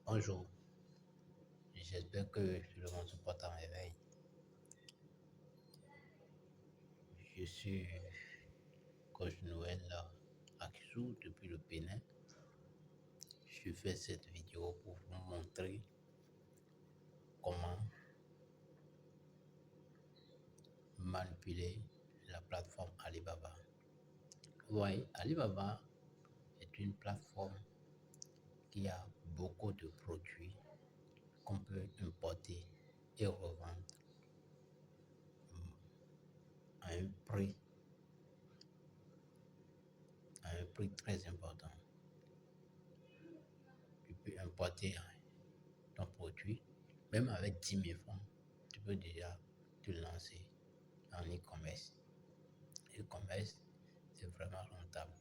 Bonjour, j'espère que tout le monde se porte à merveille. Je suis coach Noël Akisou depuis le Bénin. Je fais cette vidéo pour vous montrer comment manipuler la plateforme Alibaba. Oui, Alibaba est une plateforme qui a beaucoup de produits qu'on peut importer et revendre à un prix, très important. Tu peux importer ton produit, même avec 10 000 francs, tu peux déjà te lancer en e-commerce. E-commerce, c'est vraiment rentable.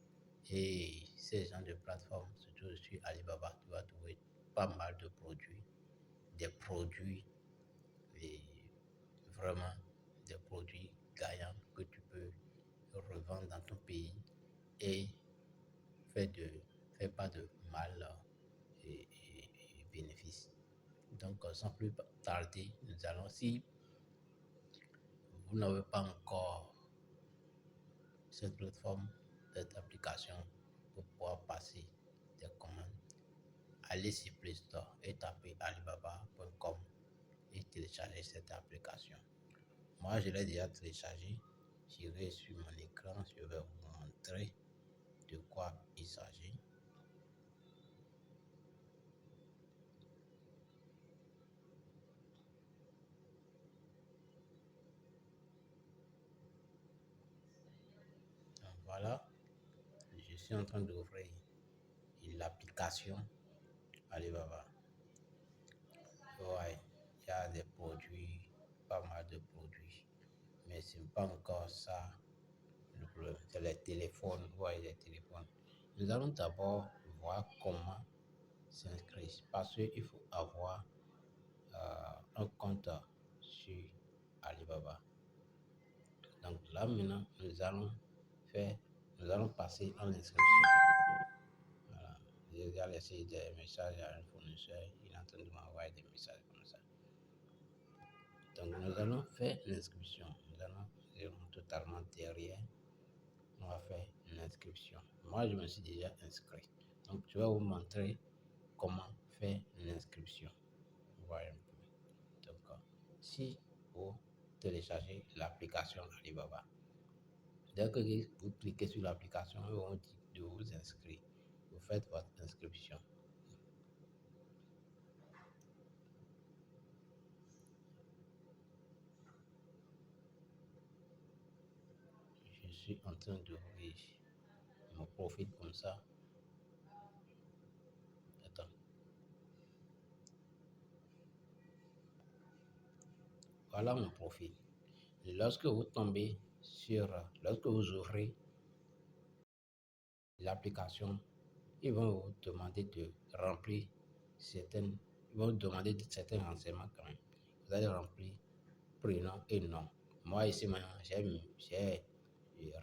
Et ces gens de plateforme, surtout sur Alibaba, tu vas trouver pas mal de produits, des produits et vraiment des produits gagnants que tu peux revendre dans ton pays et faire pas de mal et bénéfice. Donc, sans plus tarder, nous allons, si vous n'avez pas encore cette plateforme, cette application pour pouvoir passer des commandes, allez sur Play Store et tapez alibaba.com et téléchargez cette application. Moi, je l'ai déjà téléchargé. Je vais sur mon écran, je vais vous montrer de quoi il s'agit. Donc, voilà, je suis en train d'ouvrir l'application Alibaba. Ouais, il y a des produits, pas mal de produits, mais ce n'est pas encore ça le problème. C'est les téléphones, ouais, les téléphones. Nous allons d'abord voir comment s'inscrire parce qu'il faut avoir un compte sur Alibaba. Donc là maintenant, nous allons passer à l'inscription. Voilà. J'ai déjà laissé des messages à un fournisseur, il est en train de m'envoyer des messages comme ça. Donc nous allons faire l'inscription. Nous allons totalement derrière. On va faire l'inscription. Moi, je me suis déjà inscrit. Donc je vais vous montrer comment faire l'inscription. Voilà un peu. Donc si vous téléchargez l'application Alibaba, dès que vous cliquez sur l'application, ils vont dire de vous inscrire. Vous faites votre inscription. Je suis en train d'ouvrir mon profil comme ça. Attends. Voilà mon profil. Lorsque vous ouvrez l'application, ils vont vous demander de remplir certains renseignements quand même. Vous allez remplir prénom et nom. Moi ici maintenant, j'ai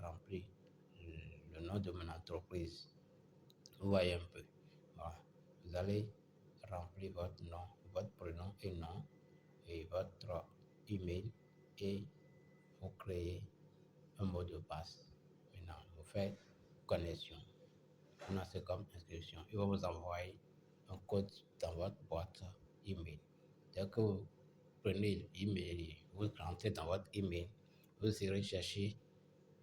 rempli le nom de mon entreprise. Vous voyez un peu. Voilà. Vous allez remplir votre nom, votre prénom et nom et votre email et vous créez un mot de passe. Maintenant, vous faites connexion. Maintenant, c'est comme inscription. Il va vous envoyer un code dans votre boîte email. Dès que vous prenez l'email, vous rentrez dans votre email, vous irez chercher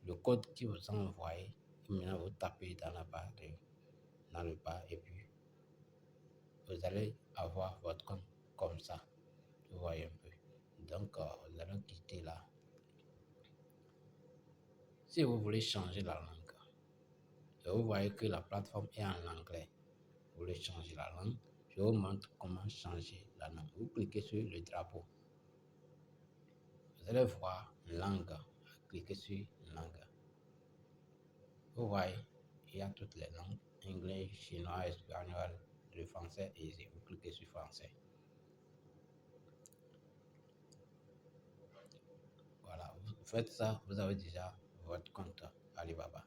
le code qui vous a envoyé. Et maintenant, vous tapez dans le bas et puis vous allez avoir votre compte comme ça. Vous voyez un peu. Donc, nous allons quitter là. Si vous voulez changer la langue, et vous voyez que la plateforme est en anglais, vous voulez changer la langue, je vous montre comment changer la langue. Vous cliquez sur le drapeau. Vous allez voir langue. Cliquez sur langue. Vous voyez, il y a toutes les langues. Anglais, chinois, espagnol, le français et vous cliquez sur français. Voilà, vous faites ça, vous avez déjà votre compte Alibaba.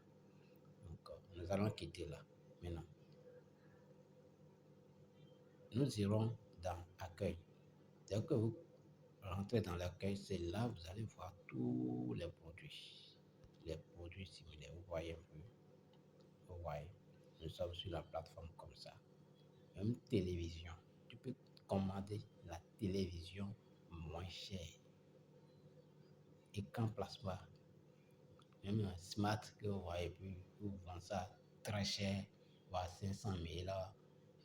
Donc, nous allons quitter là maintenant. nous irons dans accueil. Dès que vous rentrez dans l'accueil, c'est là que vous allez voir tous les produits similaires. Vous voyez un peu, vous voyez, nous sommes sur la plateforme comme ça. Même télévision, tu peux commander la télévision moins chère. Écran plasma, même un smart que vous voyez plus, vous vendez ça très cher, voire 500 000 là,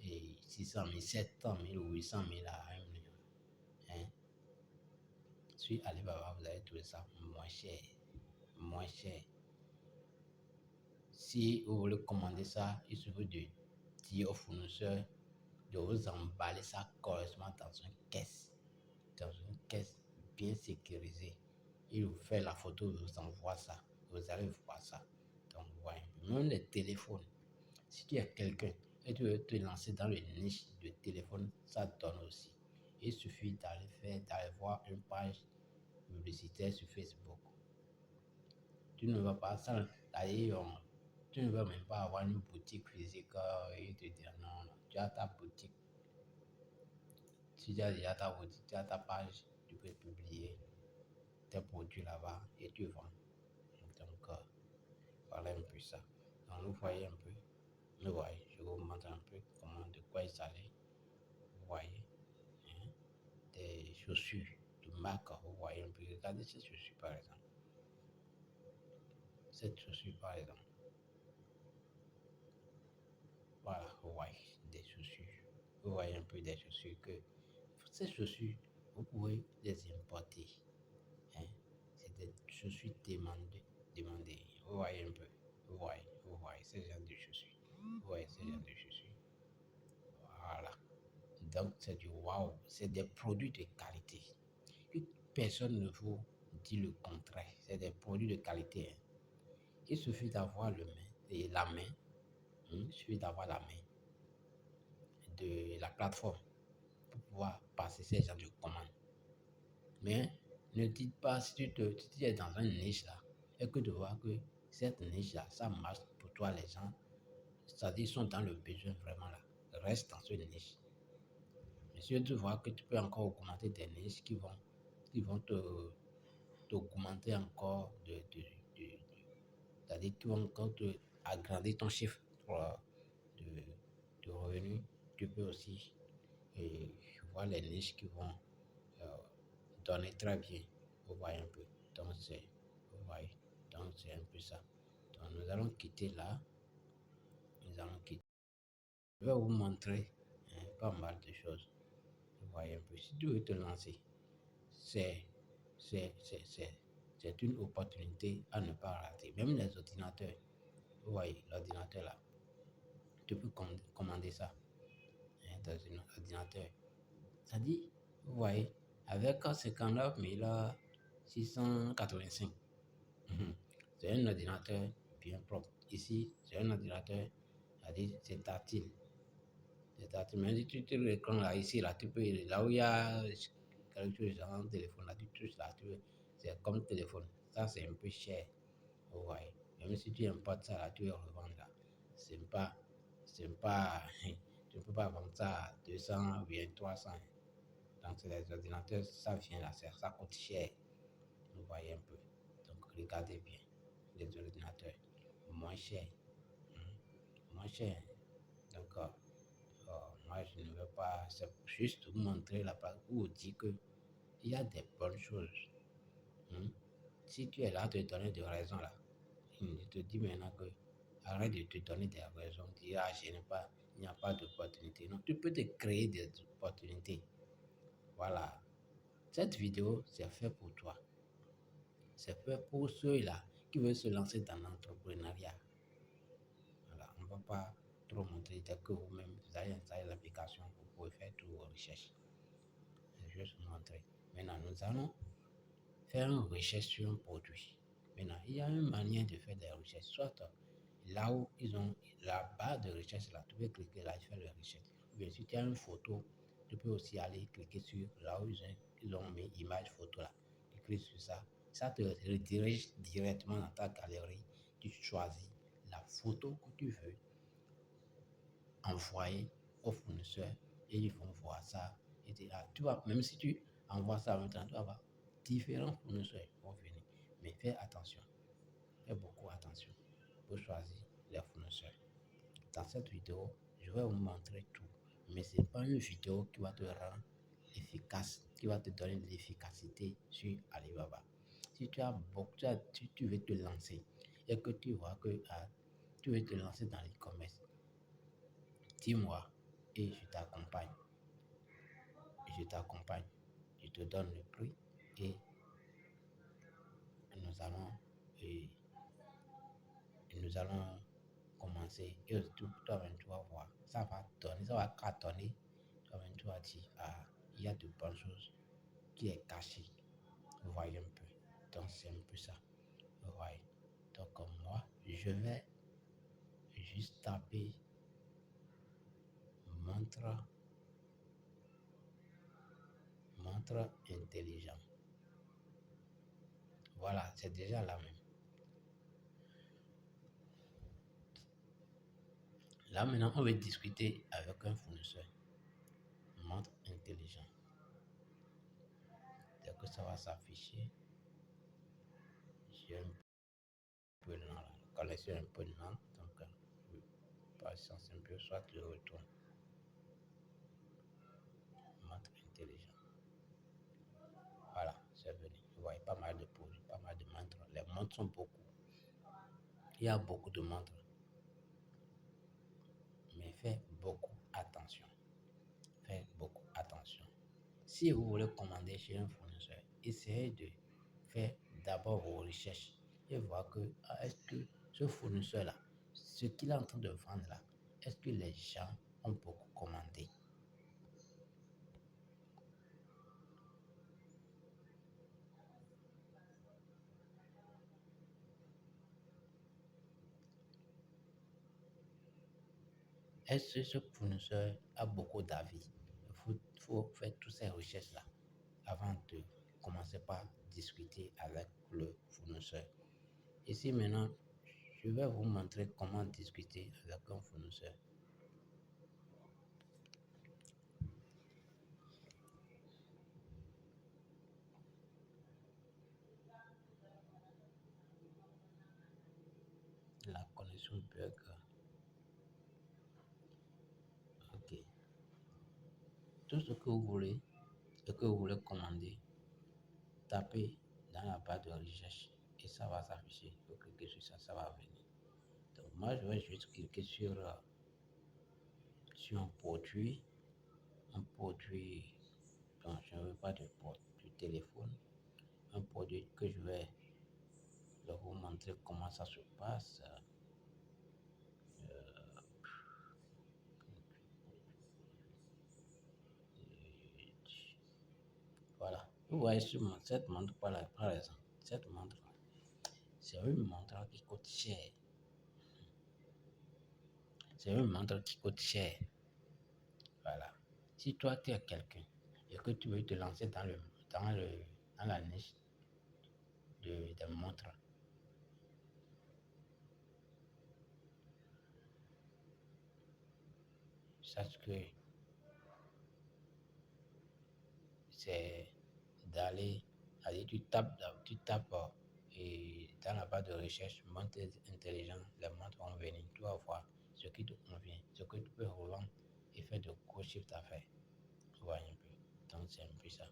et 600 000, 700 000 ou 800 000 à 1 million. Hein? Sur Alibaba, vous allez trouver ça moins cher. Moins cher. Si vous voulez commander ça, il suffit de dire au fournisseur de vous emballer ça correctement dans une caisse bien sécurisée. Il vous fait la photo, il vous envoie ça. Vous allez voir ça. Donc, voilà. Même les téléphones. Si tu es quelqu'un et tu veux te lancer dans le niche de téléphone, ça donne aussi. Il suffit d'aller voir une page publicitaire sur Facebook. Tu ne vas pas tu ne vas même pas avoir une boutique physique et te dire non, non, tu as ta boutique. Si tu as déjà ta boutique, tu as ta page, tu peux publier tes produits là-bas et tu vends. Donc, voilà un peu ça. Donc, vous voyez un peu. Vous voyez, je vous montre un peu de quoi il s'agit. Vous voyez, hein, des chaussures de marque. Vous voyez un peu. Regardez cette chaussure par exemple. Cette chaussure par exemple. Voilà, vous voyez des chaussures. Vous voyez un peu des chaussures que ces chaussures, vous pouvez les importer. Hein. C'est des chaussures demandées. Vous voyez un peu. Vous voyez ce genre de chaussures. Vous voyez ce genre de chaussures. Voilà. Donc c'est du waouh. C'est des produits de qualité. Personne ne vous dit le contraire. C'est des produits de qualité. Hein. Il suffit d'avoir la main. Il suffit d'avoir la main de la plateforme pour pouvoir passer ces genres de commandes. Mais ne dites pas si tu es dans une niche là et que tu vois que cette niche là, ça marche pour toi les gens, c'est-à-dire ils sont dans le besoin vraiment là. Reste dans cette niche. Mais si tu vois que tu peux encore augmenter des niches qui vont t'augmenter encore c'est-à-dire qui vont encore te agrandir ton chiffre de revenus, tu peux aussi voir les niches qui vont donner très bien. Vous voyez un peu. Vous voyez. Donc c'est un peu ça. Donc nous allons quitter là. Nous allons quitter. Je vais vous montrer pas mal de choses. Vous voyez un peu. Si tu veux te lancer, c'est une opportunité à ne pas rater. Même les ordinateurs. Vous voyez, l'ordinateur là. Tu peux commander ça dans un ordinateur. Ça dit, vous voyez, avec 59 685. C'est un ordinateur bien propre. Ici, c'est un ordinateur, c'est tactile. C'est tactile. Même si tu touches l'écran là, ici, là, tu peux, là où il y a quelque chose dans le téléphone, là, tu touches là, c'est comme téléphone. Ça, c'est un peu cher. Vous voyez. Même si tu importes ça là, tu le revends là. C'est pas, tu ne peux pas vendre ça à 200 ou bien 300. Donc, c'est les ordinateurs, ça vient là, ça coûte cher. Vous voyez un peu. Donc, regardez bien. Les ordinateurs moins chers. Moins chers. Donc, moi, je ne veux pas. C'est juste vous montrer la place où vous dire qu'il y a des bonnes choses. Si tu es là de te donner des raisons là, je te dis maintenant que arrête de te donner des raisons. Dire, il n'y a pas d'opportunité. Non, tu peux te créer des opportunités. Voilà. Cette vidéo, c'est fait pour toi. C'est fait pour ceux-là qui veulent se lancer dans l'entrepreneuriat. Voilà. On ne va pas trop montrer dès que vous-même, vous allez installer l'application, vous pouvez faire toutes vos recherches. Je vais vous montrer. Maintenant, nous allons faire une recherche sur un produit. Maintenant, il y a une manière de faire des recherches. Soit là où ils ont la barre de recherche, là, tu peux cliquer là et faire la recherche. Ou bien si tu as une photo, tu peux aussi aller cliquer sur là où ils ont mis image photo là. Tu cliques sur ça. Ça te redirige directement dans ta galerie. Tu choisis la photo que tu veux envoyer au fournisseur et ils vont voir ça. Et tu vois, même si tu envoies ça en même temps, tu vas voir différents fournisseurs vont venir. Mais fais attention, fais beaucoup attention pour choisir les fournisseurs. Dans cette vidéo, je vais vous montrer tout. Mais ce n'est pas une vidéo qui va te rendre efficace, qui va te donner de l'efficacité sur Alibaba. Si tu as beaucoup, tu veux te lancer et que tu vois que tu veux te lancer dans l'e-commerce, dis-moi et je t'accompagne. Je t'accompagne. Je te donne le prix et nous allons, et nous allons commencer. Et toi-même, tu vas voir. Ça va donner, ça va cartonner. Toi-même, tu vas dire, ah, il y a de bonnes choses qui est cachées. Vous voyez un peu. Donc, c'est un peu ça. Vous voyez. Donc, comme moi, je vais juste taper montre, montre intelligent. Voilà, c'est déjà la même. Là, maintenant, on va discuter avec un fournisseur. Montre intelligent. Dès que ça va s'afficher, j'ai un peu lent. La connexion est un peu lente, donc patience un peu, soit je retourne. Montre intelligent. Voilà, c'est venu. Vous voyez pas mal de produits, pas mal de montres. Les montres sont beaucoup. Il y a beaucoup de montres. Mais faites beaucoup attention. Faites beaucoup attention. Si vous voulez commander chez un fournisseur, essayez de faire d'abord vos recherches et voir que est-ce que ce fournisseur-là, ce qu'il est en train de vendre là, est-ce que les gens ont beaucoup commandé? Est-ce que ce fournisseur a beaucoup d'avis? Il faut faire toutes ces recherches-là avant de commencer par discuter avec le fournisseur. Ici maintenant, je vais vous montrer comment discuter avec un fournisseur. La connexion bug. Ok. Tout ce que vous voulez commander, tapez dans la barre de recherche et ça va s'afficher. Vous cliquez sur ça, ça va venir. Donc moi, je vais juste cliquer sur un produit dont je ne veux pas du téléphone, un produit que je vais vous montrer comment ça se passe. Voilà. Vous voyez cette montre par exemple, cette montre, c'est une montre qui coûte cher. C'est une montre qui coûte cher. Voilà. Si toi, tu es quelqu'un et que tu veux te lancer dans la niche des montres, sache que c'est d'aller, allez, tu tapes et dans la barre de recherche, montre intelligent, les montres vont venir. Tu vas voir ce qui te convient, ce que tu peux revendre et faire de gros chiffres d'affaires. Tu vois un peu. Donc, c'est un peu ça.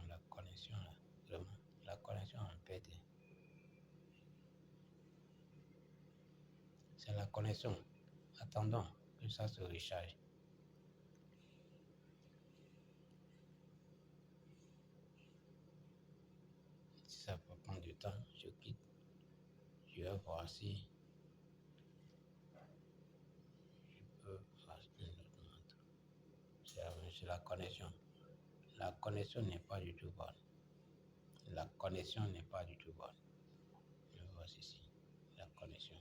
La connexion, là, vraiment, la connexion en pète. C'est la connexion. Attendons que ça se recharge. Si ça peut prendre du temps, je quitte. Je vais voir si je peux acheter une autre montre. C'est la connexion. La connexion n'est pas du tout bonne. La connexion n'est pas du tout bonne. Je vois ici. La connexion.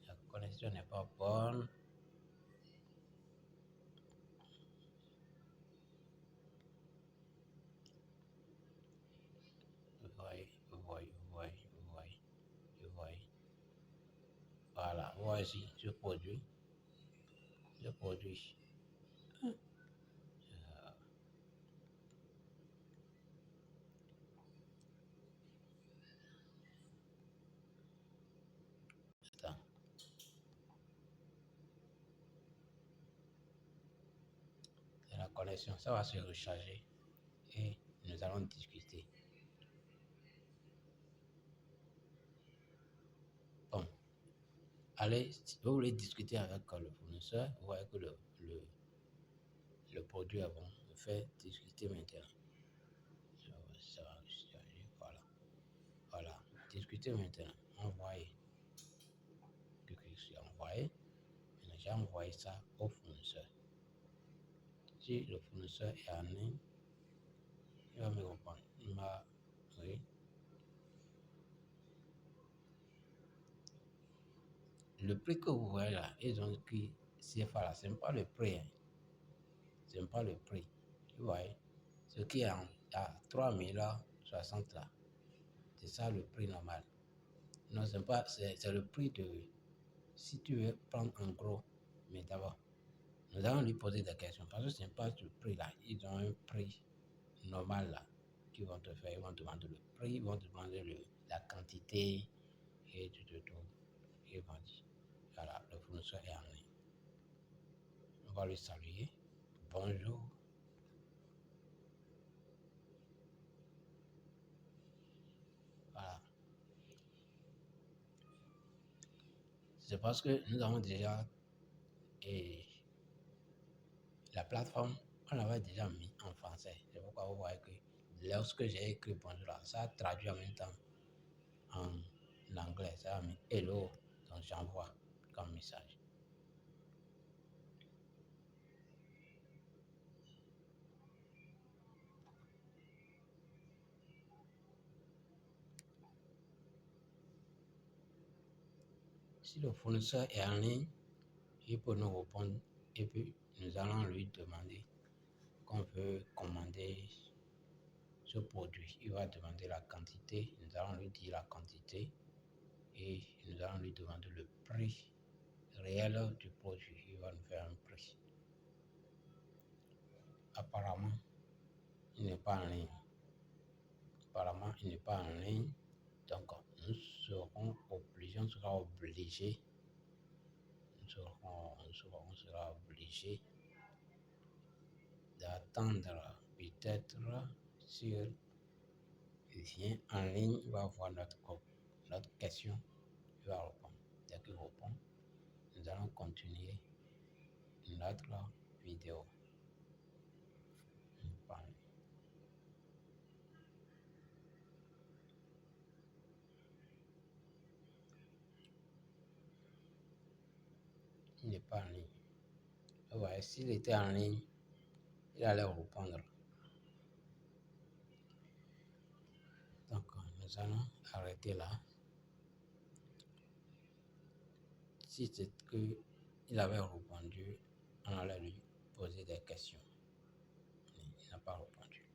La connexion n'est pas bonne. choisi ce produit. Ce produit. Attends. C'est la connexion, ça va se recharger et nous allons discuter. Bon, allez, si vous voulez discuter avec le fournisseur, vous voyez que le produit est bon. On fait discuter maintenant. Ça va recharger, voilà. Voilà, discuter maintenant. Envoyer. Cliquez sur envoyer. Maintenant, j'ai envoyé ça au fournisseur. Si le fournisseur est en ligne, il va me répondre. Il m'a. Oui. Le prix que vous voyez là, ils ont écrit CFA là, ce n'est pas le prix. Hein. Ce n'est pas le prix. Vous voyez, ce qui est à 3060 là, c'est ça le prix normal. Non, c'est le prix de. Si tu veux prendre en gros, mais d'abord, nous allons lui poser des questions parce que ce n'est pas ce prix là. Ils ont un prix normal là qu'ils vont te faire. Ils vont te demander le prix, ils vont te demander la quantité et tout. Ils vont dire, voilà, le fournisseur est en ligne. On va lui saluer. Bonjour. Voilà. C'est parce que nous avons déjà et la plateforme, on l'avait déjà mis en français. C'est pourquoi vous voyez que lorsque j'ai écrit bonjour là, ça a traduit en même temps en anglais. Ça a mis hello. Donc j'envoie comme message. Si le fournisseur est en ligne, il peut nous répondre et puis nous allons lui demander qu'on veut commander ce produit. Il va demander la quantité, nous allons lui dire la quantité et nous allons lui demander le prix réel du produit. Il va nous faire un prix. Apparemment, il n'est pas en ligne. Apparemment, il n'est pas en ligne. Donc, nous serons obligés, on sera obligé d'attendre peut-être sur il vient en ligne, il va voir notre question, il va répondre. Dès qu'il répond, nous allons continuer notre vidéo. Il n'est pas en ligne. Vous voyez, s'il était en ligne, il allait répondre. Donc, nous allons arrêter là. Si c'est qu'il avait répondu, on allait lui poser des questions. Il n'a pas répondu.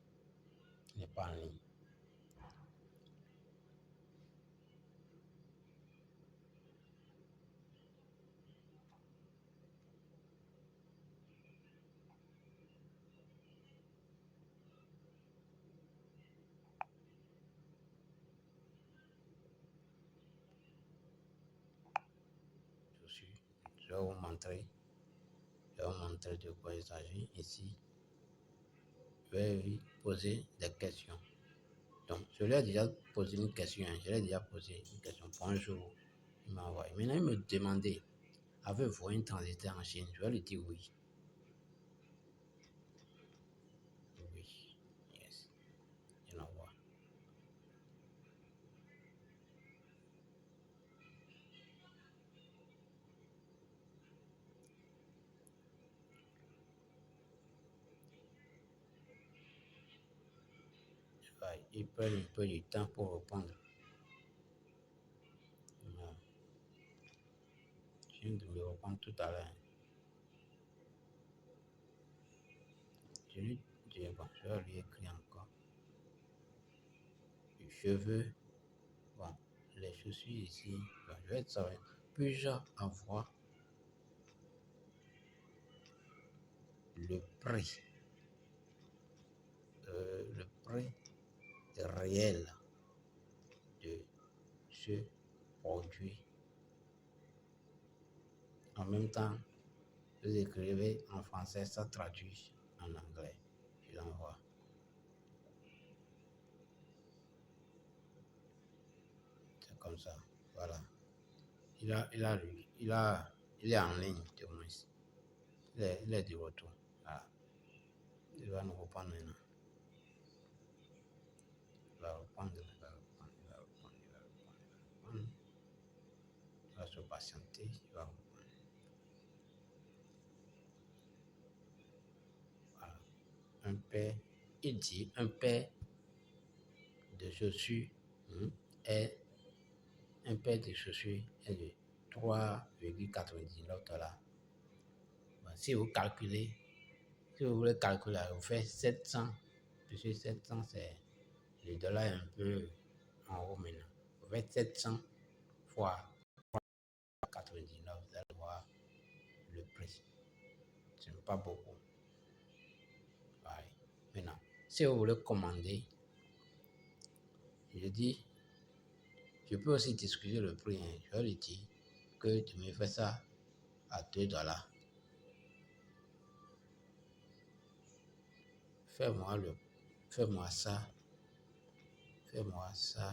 Il n'est pas en ligne. Je vais vous montrer. De quoi il s'agit ici. Je vais lui poser des questions. Donc, je lui ai déjà posé une question. Je lui ai déjà posé une question. Bonjour. Il m'a envoyé. Maintenant, il me demandait, avez-vous un transitaire en Chine? Je vais lui dire oui. Oui. Yes. Je l'envoie. Il prend un peu du temps pour répondre. Je viens de me répondre tout à l'heure. Je lui dis, bon, je vais lui écrire encore. Les cheveux, bon, les chaussures ici, bon, je vais savoir. puis-je avoir le prix réel de ce produit? En même temps, vous écrivez en français, ça traduit en anglais. Je l'envoie. C'est comme ça. Voilà. Il est en ligne, du moins. Il est de retour. Voilà. Il va nous reprendre maintenant. Il va reprendre. Il va se patienter. Il va reprendre. Voilà. Il dit un paire de chaussures est un paire de chaussures est de 3,99 $. Bon, si vous calculez, si vous voulez calculer, vous faites 700, puisque 700 c'est le dollar est un peu en haut maintenant. Vous faites 700 fois 99, vous allez voir le prix. Ce n'est pas beaucoup. Ouais. Maintenant, si vous voulez commander, je dis, je peux aussi discuter le prix. Je vais lui dire que tu me fais ça à 2 $. Fais-moi ça. Fais-moi ça.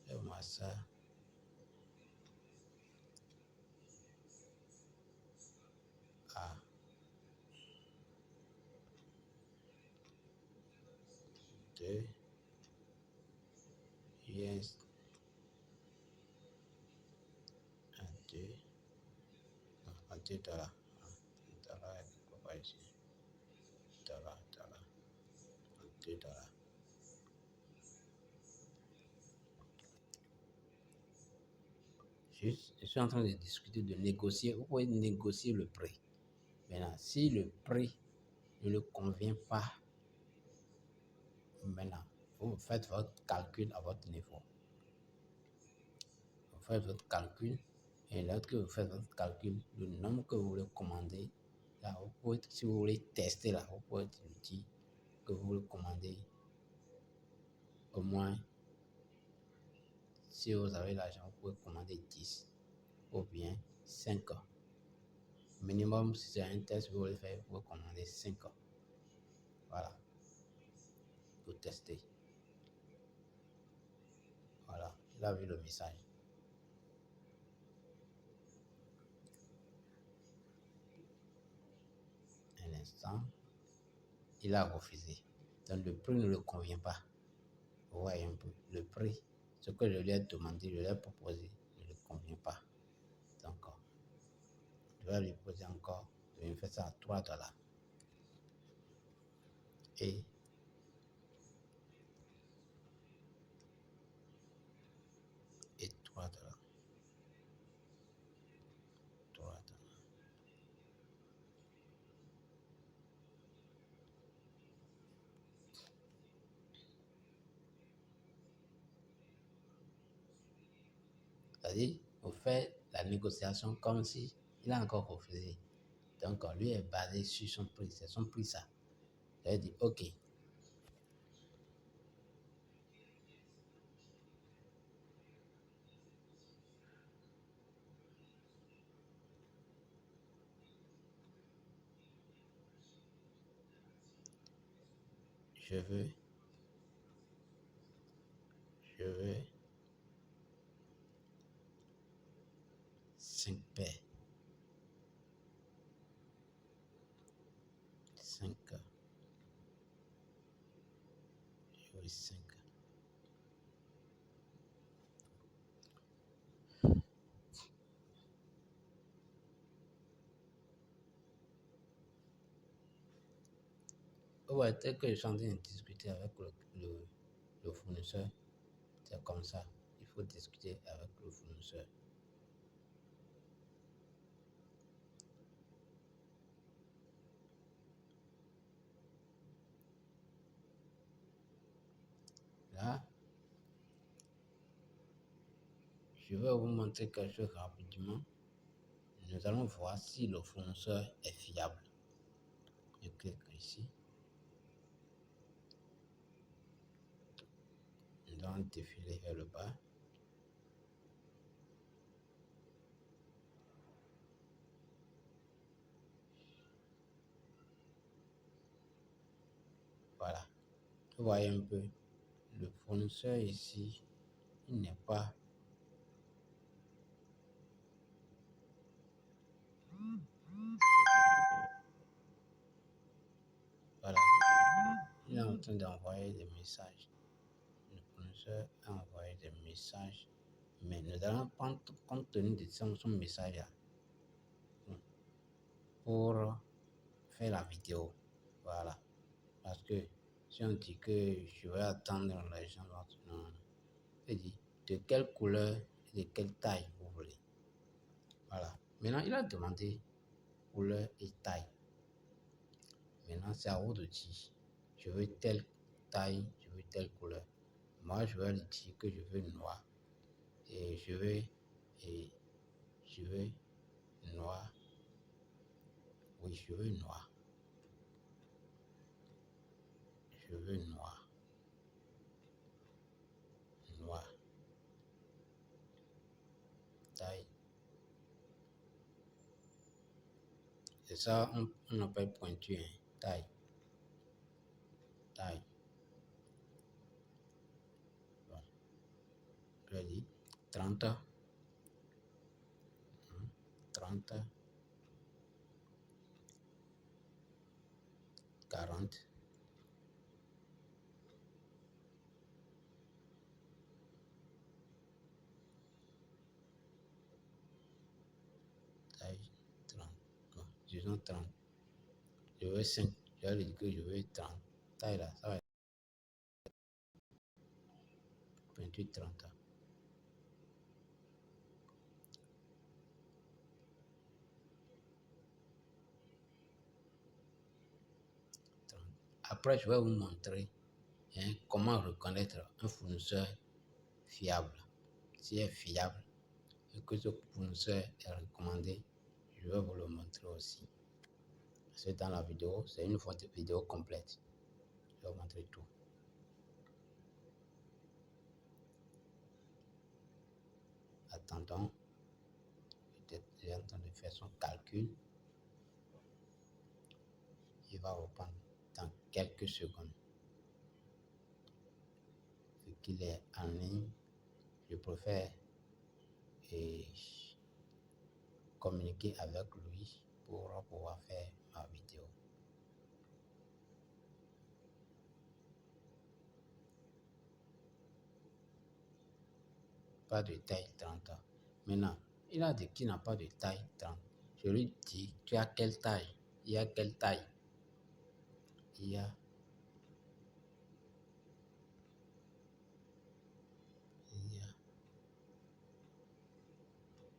Fais-moi ça. À 2 US. À 2. À 2 $. $. Pas ici. $. À 2 $. Je suis en train de discuter, de négocier. Vous pouvez négocier le prix. Maintenant, si le prix ne le convient pas, maintenant, vous faites votre calcul à votre niveau. Vous faites votre calcul et lorsque vous faites votre calcul, le nombre que vous voulez commander, là, vous pouvez, si vous voulez tester, là, vous pouvez dire que vous voulez commander au moins, si vous avez l'argent, vous pouvez commander 10 ou bien 5. Minimum, si c'est un test que vous voulez faire, vous pouvez commander 5. Voilà. Pour tester. Voilà. Il a vu le message. Un instant. Il a refusé. Donc le prix ne le convient pas. Vous voyez un peu. Le prix, ce que je lui ai demandé, je lui ai proposé, ne le convient pas. Donc, je vais lui poser encore. Je vais faire ça à 3 $. Et 3 $. 3 $. C'est-à-dire, vous faites la négociation comme si il a encore refusé. Donc, lui est basé sur son prix. C'est son prix, ça. Je dit, OK. Je veux 5 paires. 5. Je veux 5. Ouais, tel que je suis en train de discuter avec le fournisseur, c'est comme ça. Il faut discuter avec le fournisseur. Là, Je vais vous montrer quelque chose rapidement. Nous allons voir si le fournisseur est fiable. Je clique ici. Nous allons défiler vers le bas. Voilà. Vous voyez un peu, le fournisseur ici, il n'est pas. Voilà. Il est en train d'envoyer des messages. Le fournisseur a envoyé des messages. Mais nous allons prendre compte tenu de son message là pour faire la vidéo. Voilà. Parce que si on dit que je vais attendre les gens, non. Je dis de quelle couleur et de quelle taille vous voulez. Voilà. Maintenant, il a demandé couleur et taille. Maintenant, c'est à vous de dire, je veux telle taille, je veux telle couleur. Moi, je vais lui dire que je veux noir. Et je veux noir. Oui, je veux noir. Je veux noir. Noir. Taille. C'est ça, on appelle pointu, hein. Taille. Taille. Bon. Je dis 30. 30. 40. Taille 30. Bon, disons 30. Je veux 5. Je vais lui dire que je veux 30. Taille là, ça va être 28, 30. Après, je vais vous montrer comment reconnaître un fournisseur fiable. S'il est fiable et que ce fournisseur est recommandé, je vais vous le montrer aussi. C'est dans la vidéo, c'est une vidéo complète. Je vais vous montrer tout. Attendons. Il est en train de faire son calcul. Il va reprendre dans quelques secondes. Vu qu'il est en ligne, je préfère communiquer avec lui pour pouvoir faire ma vidéo. Pas de taille 30. Maintenant, il a dit qu'il n'a pas de taille 30. Je lui dis, tu as quelle taille? Il y a quelle taille? Il y a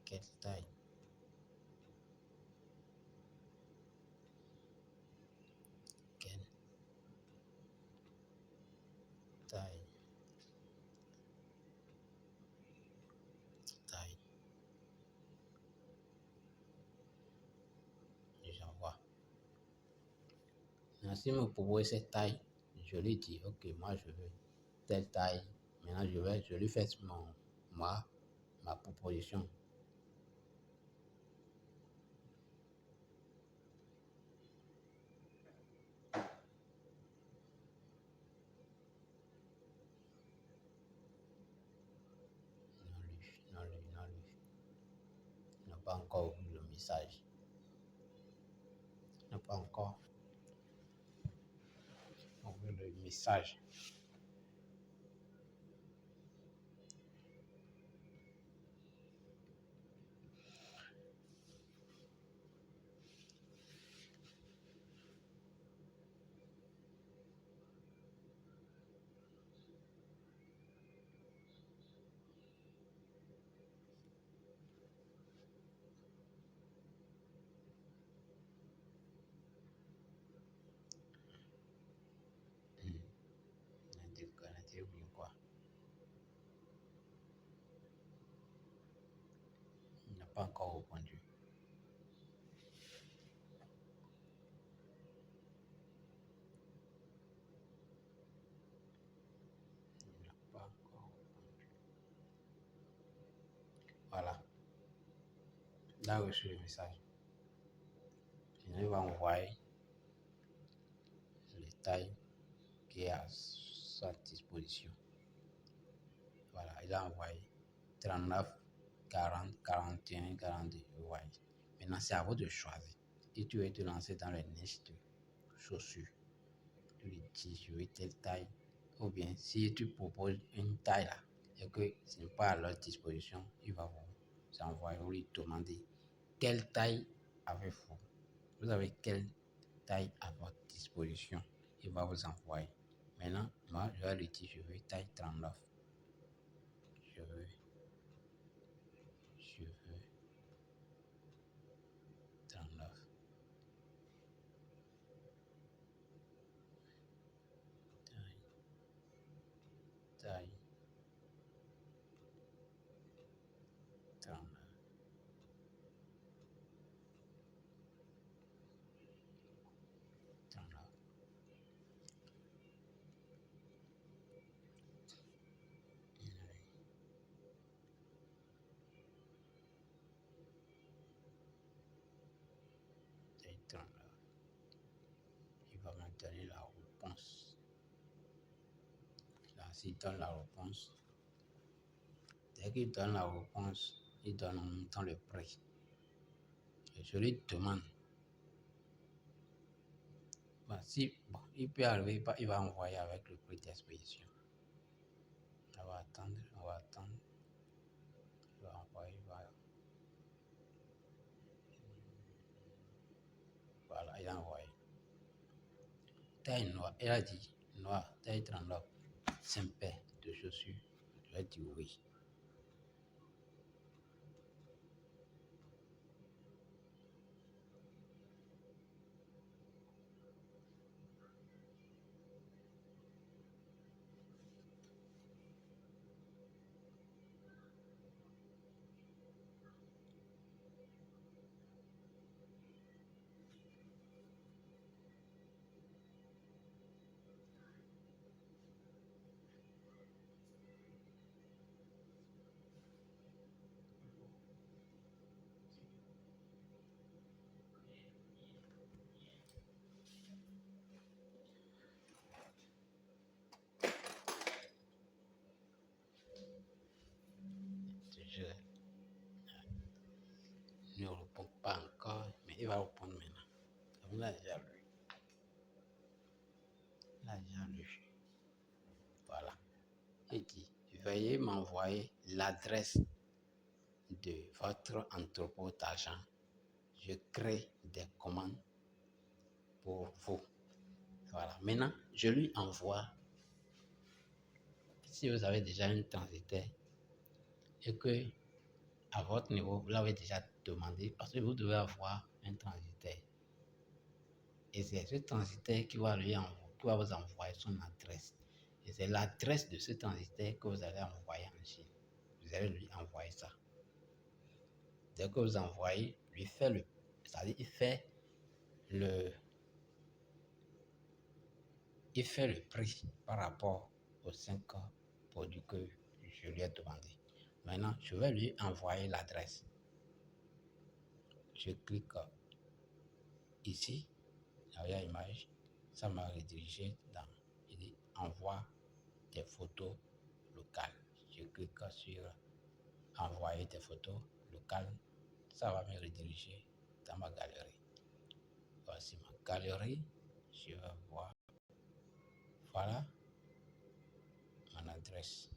quelle taille? Quelle taille? Taille. J'envoie. Maintenant, s'il me propose cette taille, je lui dis, ok, moi je veux telle taille. Maintenant, je lui fais ma proposition. Non, lui. Il n'a pas encore vu le message. Il n'a pas encore vu le message. pas encore répondu. Il n'a pas encore répondu. Voilà. Il a reçu le message. Il va envoyer le taille qui est à sa disposition. Voilà, il a envoyé 39, 40, 41, 42. Vous voyez. Maintenant, c'est à vous de choisir. Si tu veux te lancer dans les niches de chaussures, tu lui dis, je veux telle taille. Ou bien, si tu proposes une taille là, et que ce n'est pas à leur disposition, il va vous envoyer ou lui demander quelle taille avez-vous. Vous avez quelle taille à votre disposition. Il va vous envoyer. Maintenant, moi, je vais lui dire, je veux taille 39. Je veux 39. Taille 39. Taille 39. Il va me donner la réponse. Là, s'il donne la réponse, dès qu'il donne la réponse, il donne en même temps le prix. Et je lui demande. Bon, il peut arriver, il va envoyer avec le prix d'expédition. On va attendre, on va attendre. Il va envoyer, voilà, il a envoyé. Taille noire, il a dit noir, taille 39, 5 paires de chaussures. Je lui ai dit oui. Je ne réponds pas encore, mais il va répondre maintenant. Il a déjà lu. Il a déjà lu. Voilà. Il dit, veuillez m'envoyer l'adresse de votre entrepôt d'argent. Je crée des commandes pour vous. Voilà. Maintenant, je lui envoie, si vous avez déjà une transitaire et que à votre niveau, vous l'avez déjà demandé, parce que vous devez avoir un transitaire. Et c'est ce transitaire qui va vous envoyer son adresse. Et c'est l'adresse de ce transitaire que vous allez envoyer en Chine. Vous allez lui envoyer ça. Dès que vous envoyez, lui fait c'est-à-dire il fait le prix par rapport aux 5 produits que je lui ai demandé. Maintenant, je vais lui envoyer l'adresse. Je clique ici, derrière image, ça m'a redirigé dans, il dit envoie des photos locales. Je clique sur envoyer des photos locales, ça va me rediriger dans ma galerie. Voici ma galerie, je vais voir, voilà mon adresse.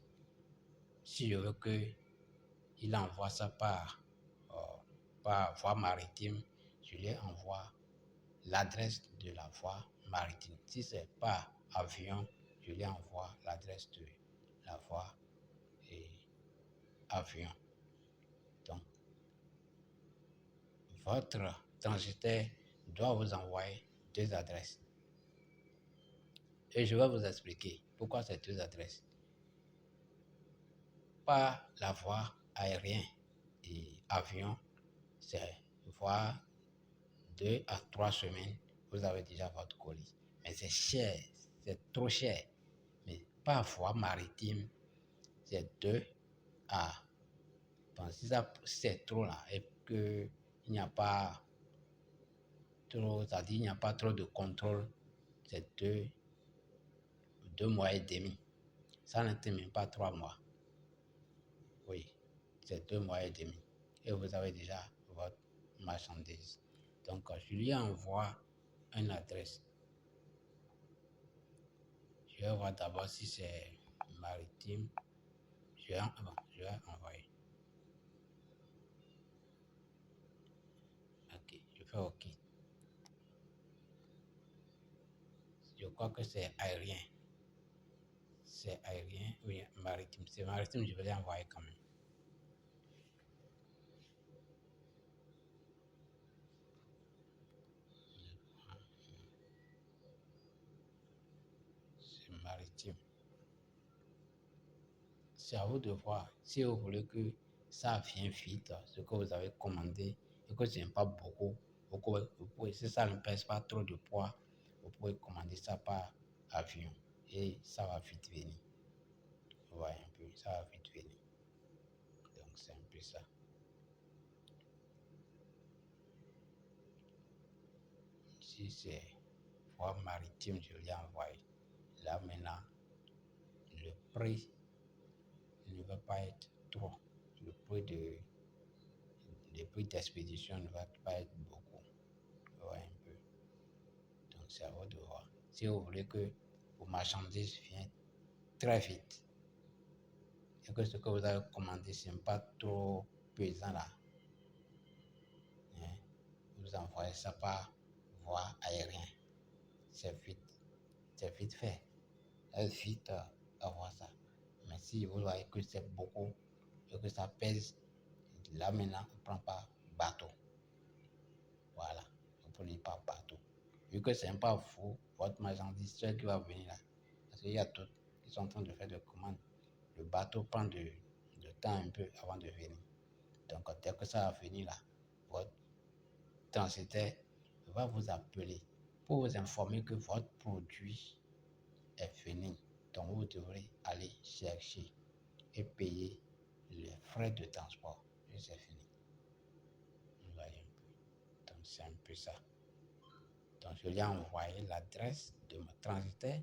Si je veux qu'il envoie ça par voie maritime, je lui envoie l'adresse de la voie maritime. Si c'est par avion, je lui envoie l'adresse de la voie avion. Donc, votre transitaire doit vous envoyer 2 adresses. Et je vais vous expliquer pourquoi ces 2 adresses. Par la voie aérienne et avion, c'est voire 2 à 3 semaines, vous avez déjà votre colis. Mais c'est cher, c'est trop cher. Mais parfois maritime, c'est 2 à... Bon, si ça, c'est trop là, et qu'il n'y a pas trop, c'est-à-dire il n'y a pas trop de contrôle, c'est 2 mois et demi. Ça ne termine pas 3 mois. Oui, c'est 2 mois et demi. Et vous avez déjà votre marchandise. Donc, je lui envoie une adresse. Je vais voir d'abord si c'est maritime. Je vais envoyer. Ok, je fais OK. Je crois que c'est aérien. C'est aérien, oui, maritime. C'est maritime, je vais l'envoyer quand même. C'est maritime. C'est à vous de voir. Si vous voulez que ça vienne vite, ce que vous avez commandé, et que ce n'est pas beaucoup, si ça ne pèse pas trop de poids, vous pouvez commander ça par avion et ça va vite venir. Vous voyez un peu, ça va vite venir. Donc c'est un peu ça. Si c'est voie maritime, je l'ai envoyé. Là maintenant, le prix ne va pas être trop. Le prix d'expédition ne va pas être beaucoup. Vous voyez un peu. Donc c'est à vous de voir. Si vous voulez que vos marchandises viennent très vite et que ce que vous avez commandé, ce n'est pas trop pesant là, hein, vous envoyez ça par voie aérienne. C'est vite fait. C'est vite avoir ça. Mais si vous voyez que c'est beaucoup et que ça pèse, là maintenant, on ne prend pas bateau. Voilà, vous ne prenez pas bateau. Vu que c'est pas vous, votre marchandise, celle qui va venir là. Parce qu'il y a d'autres qui sont en train de faire des commandes. Le bateau prend de temps un peu avant de venir. Donc, dès que ça va venir là, votre transitaire va vous appeler pour vous informer que votre produit est fini. Donc, vous devrez aller chercher et payer les frais de transport. Et c'est fini. Vous voyez un peu. Donc, c'est un peu ça. Donc, je lui ai envoyé l'adresse de mon transitaire.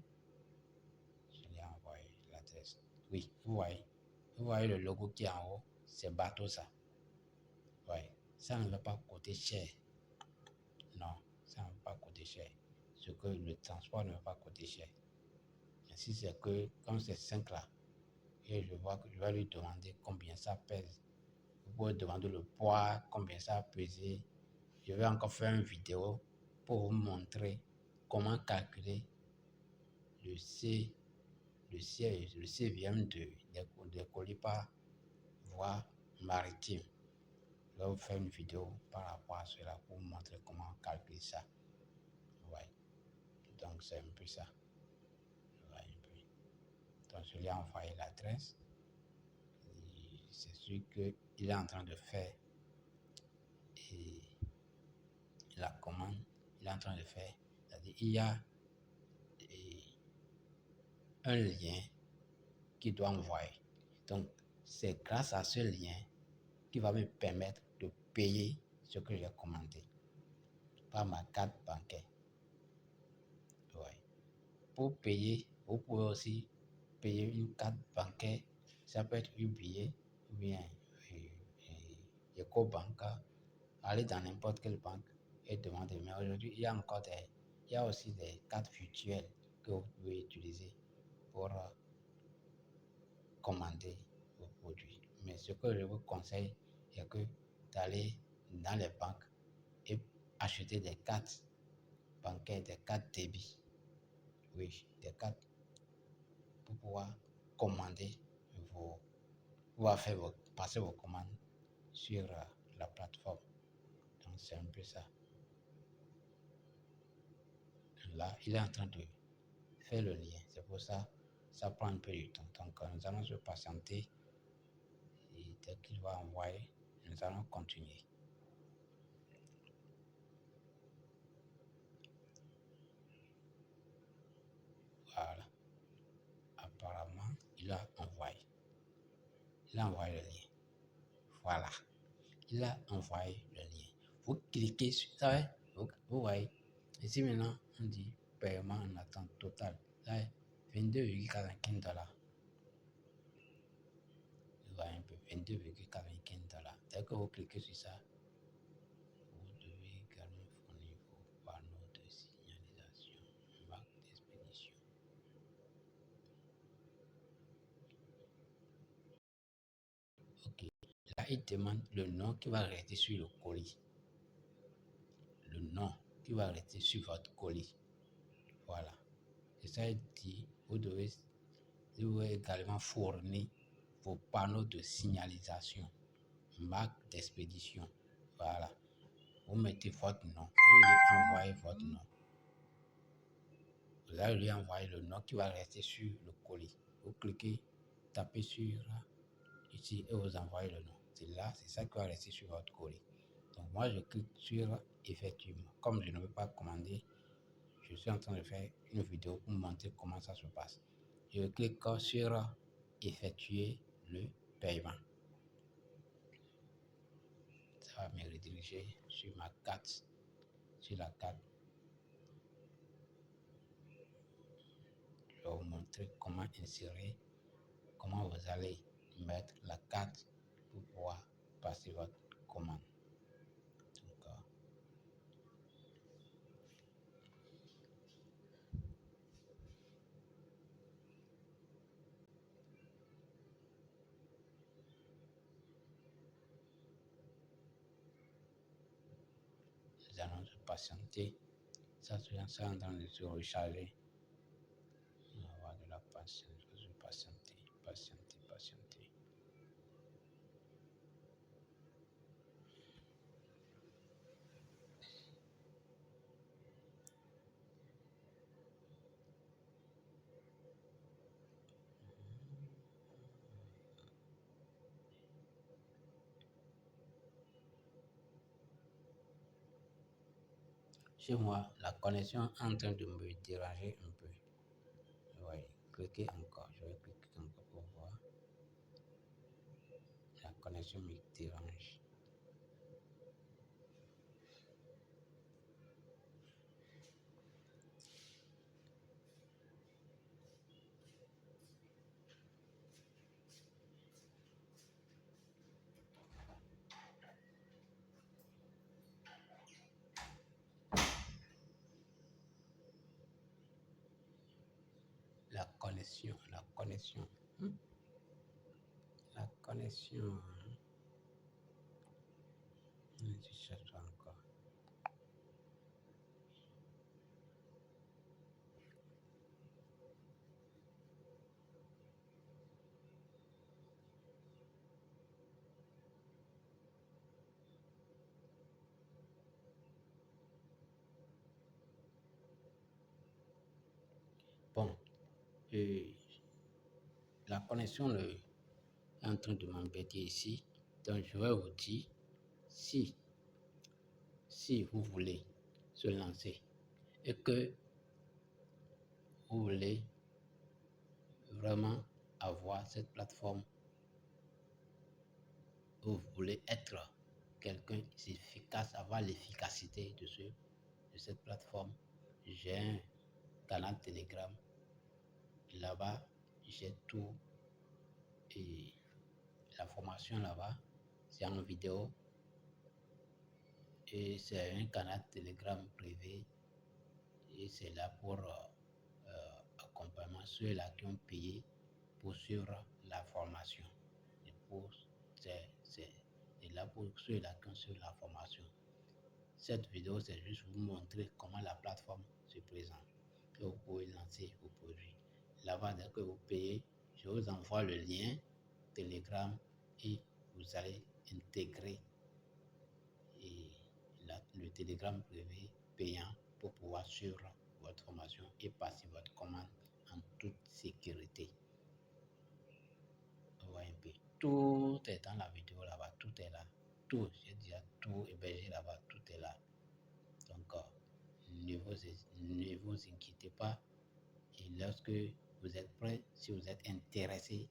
Je lui ai envoyé l'adresse. Oui, vous voyez le logo qui est en haut, c'est bateau ça. Oui, ça ne va pas coûter cher. Non, ça ne va pas coûter cher. Ce que le transport ne va pas coûter cher. Mais si c'est que, comme c'est 5 là, et je vois que je vais lui demander combien ça pèse. Vous pouvez demander le poids, combien ça a pesé. Je vais encore faire une vidéo pour vous montrer comment calculer le C, le CVM des colis par voie maritime. Je vais vous faire une vidéo par rapport à cela pour vous montrer comment calculer ça. Ouais. Donc c'est un peu ça. Ouais, un peu. Donc je lui ai envoyé l'adresse. C'est sûr qu'il est en train de faire et la commande. Il est en train de faire. C'est-à-dire il y a un lien qu'il doit envoyer. Donc c'est grâce à ce lien qui va me permettre de payer ce que j'ai commandé par ma carte bancaire. Ouais. Pour payer, vous pouvez aussi payer une carte bancaire. Ça peut être UBA ou bien EcoBank. Allez dans n'importe quelle banque et demandez. Mais aujourd'hui, il y a aussi des cartes virtuelles que vous pouvez utiliser pour commander vos produits. Mais ce que je vous conseille est que d'aller dans les banques et acheter des cartes bancaires, des cartes débit. Oui, des cartes pour pouvoir commander vos, pouvoir faire passer vos commandes sur la plateforme. Donc c'est un peu ça. Là, il est en train de faire le lien. C'est pour ça, ça prend un peu de temps. Donc nous allons se patienter et dès qu'il va envoyer, nous allons continuer. Il a envoyé. Il a envoyé le lien. Voilà. Il a envoyé le lien. Vous cliquez sur ça. Vous voyez. Ici maintenant, on dit paiement en attente total. Là, 22,45 $. Vous voyez un peu, 22,45 $. Dès que vous cliquez sur ça, vous devez également fournir vos panneaux de signalisation, marque d'expédition. Ok. Là, il demande le nom qui va rester sur le colis. Le nom qui va rester sur votre colis. Voilà. Et ça dit, vous devez également fournir vos panneaux de signalisation, marque d'expédition. Voilà. Vous mettez votre nom. Vous lui envoyez votre nom. Vous allez lui envoyer le nom qui va rester sur le colis. Vous cliquez, tapez sur ici et vous envoyez le nom. C'est là, c'est ça qui va rester sur votre colis. Donc moi, je clique sur effectivement. Comme je ne veux pas commander, je suis en train de faire une vidéo pour montrer comment ça se passe. Je clique sur effectuer le paiement. Ça va me rediriger sur ma carte, sur la carte. Je vais vous montrer comment insérer, comment vous allez mettre la carte pour pouvoir passer votre commande. Donc, nous allons patienter. Ça, c'est en train de se recharger. On va avoir de la patience. Je vais patienter, patienter, patienter. Chez moi, la connexion est en train de me déranger un peu. Oui, cliquez encore. Je vais cliquer encore pour voir. La connexion me dérange. La connexion, la connexion. La connexion. Je cherche encore. Bon, la connexion est en train de m'embêter ici. Donc, je vais vous dire, si vous voulez se lancer et que vous voulez vraiment avoir cette plateforme, vous voulez être quelqu'un efficace, avoir l'efficacité de cette plateforme, j'ai un canal Telegram. Là-bas, j'ai tout et la formation là-bas, c'est en vidéo et c'est un canal Telegram privé et c'est là pour accompagnement ceux-là qui ont payé pour suivre la formation. Et là pour ceux-là qui ont suivi la formation. Cette vidéo, c'est juste vous montrer comment la plateforme se présente. Que vous pouvez lancer vos produits. Là-bas, dès que vous payez, je vous envoie le lien Telegram et vous allez intégrer le Telegram privé payant pour pouvoir suivre votre formation et passer votre commande en toute sécurité. Vous voyez un peu. Tout est dans la vidéo là-bas, tout est là. Tout, j'ai déjà tout hébergé là-bas, tout est là. Donc, ne vous inquiétez pas. Et lorsque vous êtes prêt, si vous êtes intéressé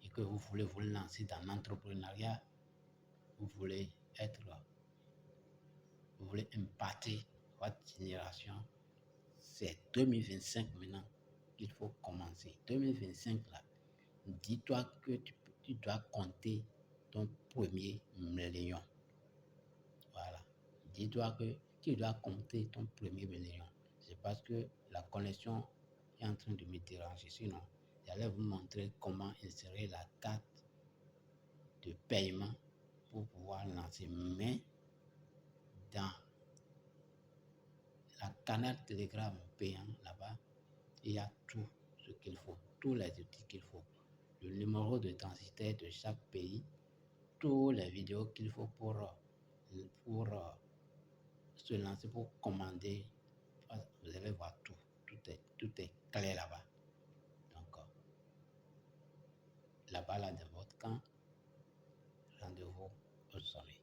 et que vous voulez vous lancer dans l'entrepreneuriat, vous voulez vous voulez impacter votre génération, c'est 2025 maintenant qu'il faut commencer. 2025 là, dis-toi que tu dois compter ton premier million. Voilà. Dis-toi que tu dois compter ton premier million. C'est parce que la connexion est en train de me déranger. Sinon, j'allais vous montrer comment insérer la carte de paiement pour pouvoir lancer. Mais dans la canal Telegram payant là-bas, il y a tout ce qu'il faut, tous les outils qu'il faut. Le numéro de transitaire de chaque pays, toutes les vidéos qu'il faut pour se lancer, pour commander. Vous allez voir tout. Tout est clair là-bas. Donc, là-bas, là, de votre camp, rendez-vous au sommet.